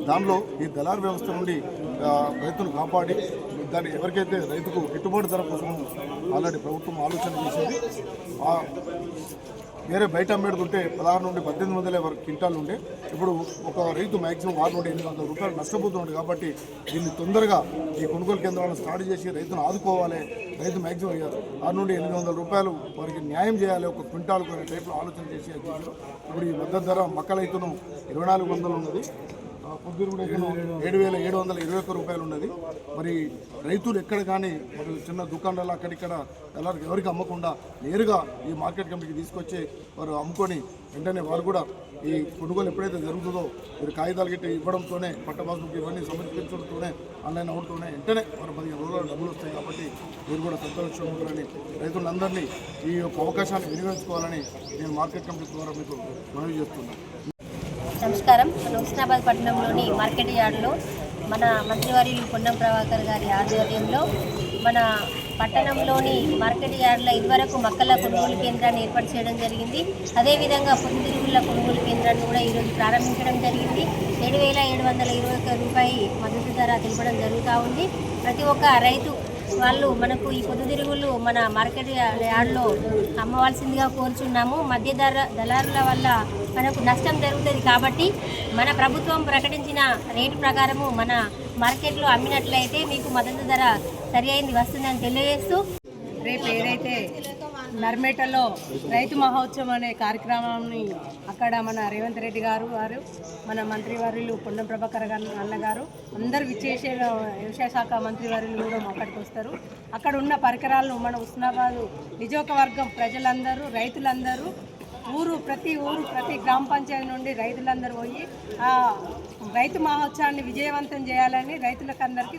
దానిలో ఈ దళారు వ్యవస్థ నుండి రైతును కాపాడి దాన్ని ఎవరికైతే రైతుకు గిట్టుబాటు ధర కోసం ఆల్రెడీ ప్రభుత్వం ఆలోచన చేసేది వేరే బయట అమ్మేడుతుంటే 16 నుండి 1800 వరకు క్వింటాలు ఉండే ఇప్పుడు ఒక రైతు మ్యాక్సిమం 6 నుండి 800 రూపాయలు నష్టపోతున్నాడు కాబట్టి దీన్ని తొందరగా ఈ కొనుగోలు కేంద్రాలను స్టార్ట్ చేసి రైతును ఆదుకోవాలి. రైతు మ్యాక్సిమం 6 నుండి 800 రూపాయలు వారికి న్యాయం చేయాలి ఒక క్వింటాల్కు అనే టైప్లో ఆలోచన చేసి ఇప్పుడు ఈ మద్దతు ధర మక్కలైతును 2400 ఉన్నది, పొద్దురుగుడు 7721 రూపాయలు ఉన్నది. మరి రైతులు ఎక్కడ కానీ మరి చిన్న దుకాణాలు అక్కడిక్కడ ఎవరికి అమ్మకుండా నేరుగా ఈ మార్కెట్ కమిటీకి తీసుకొచ్చి వారు అమ్ముకొని వెంటనే వారు కూడా ఈ కొనుగోలు ఎప్పుడైతే జరుగుతుందో మీరు కాగితాలు గిట్టి ఇవ్వడంతోనే పట్టబాసుకు ఇవన్నీ సమర్పించడంతోనే ఆన్లైన్ అవడంతోనే వెంటనే వారు 15 రోజుల్లో డబ్బులు వస్తాయి. కాబట్టి మీరు కూడా సంతోషించాలని రైతులందరినీ ఈ యొక్క అవకాశాన్ని వినియోగించుకోవాలని నేను మార్కెట్ కమిటీ ద్వారా మీకు మనవి చేస్తున్నాను. నమస్కారం. మన హుస్నాబాద్ పట్టణంలోని మార్కెట్ యార్డ్లో మన మంత్రివర్యులు పొన్నం ప్రభాకర్ గారి ఆధ్వర్యంలో మన పట్టణంలోని మార్కెట్ యార్డ్లో ఇదివరకు మక్కల కొనుగోలు కేంద్రాన్ని ఏర్పాటు చేయడం జరిగింది. అదేవిధంగా పొద్దుతిరుగుళ్ళ కొనుగోలు కేంద్రాన్ని కూడా ఈరోజు ప్రారంభించడం జరిగింది. 7721 రూపాయి మద్దతు ధర తెలపడం జరుగుతూ ఉంది. ప్రతి ఒక్క రైతు వాళ్ళు మనకు ఈ పొద్దుతిరుగుళ్ళు మన మార్కెట్ యార్డ్లో అమ్మవలసిందిగా కోరుచున్నాము. మధ్య దళారుల వల్ల మనకు నష్టం జరుగుతుంది కాబట్టి మన ప్రభుత్వం ప్రకటించిన రేటు ప్రకారము మన మార్కెట్లో అమ్మినట్లయితే మీకు మద్దతు ధర సరి అయింది వస్తుందని తెలియజేస్తూ రేపు ఏదైతే నర్మేటలో రైతు మహోత్సవం అనే కార్యక్రమాన్ని అక్కడ మన రేవంత్ రెడ్డి గారు మన మంత్రివర్యులు పొన్నం ప్రభాకర్ అన్నగారు అందరూ విచ్చేసే వ్యవసాయ శాఖ మంత్రివర్యులు కూడా అక్కడికి వస్తారు. అక్కడ ఉన్న పరికరాలను మన హుస్నాబాద్ నియోజకవర్గం ప్రజలందరూ రైతులందరూ ప్రతి గ్రామ పంచాయతీ నుండి రైతులందరూ పోయి ఆ రైతు మహోత్సవాన్ని విజయవంతం చేయాలని రైతులకు అందరికీ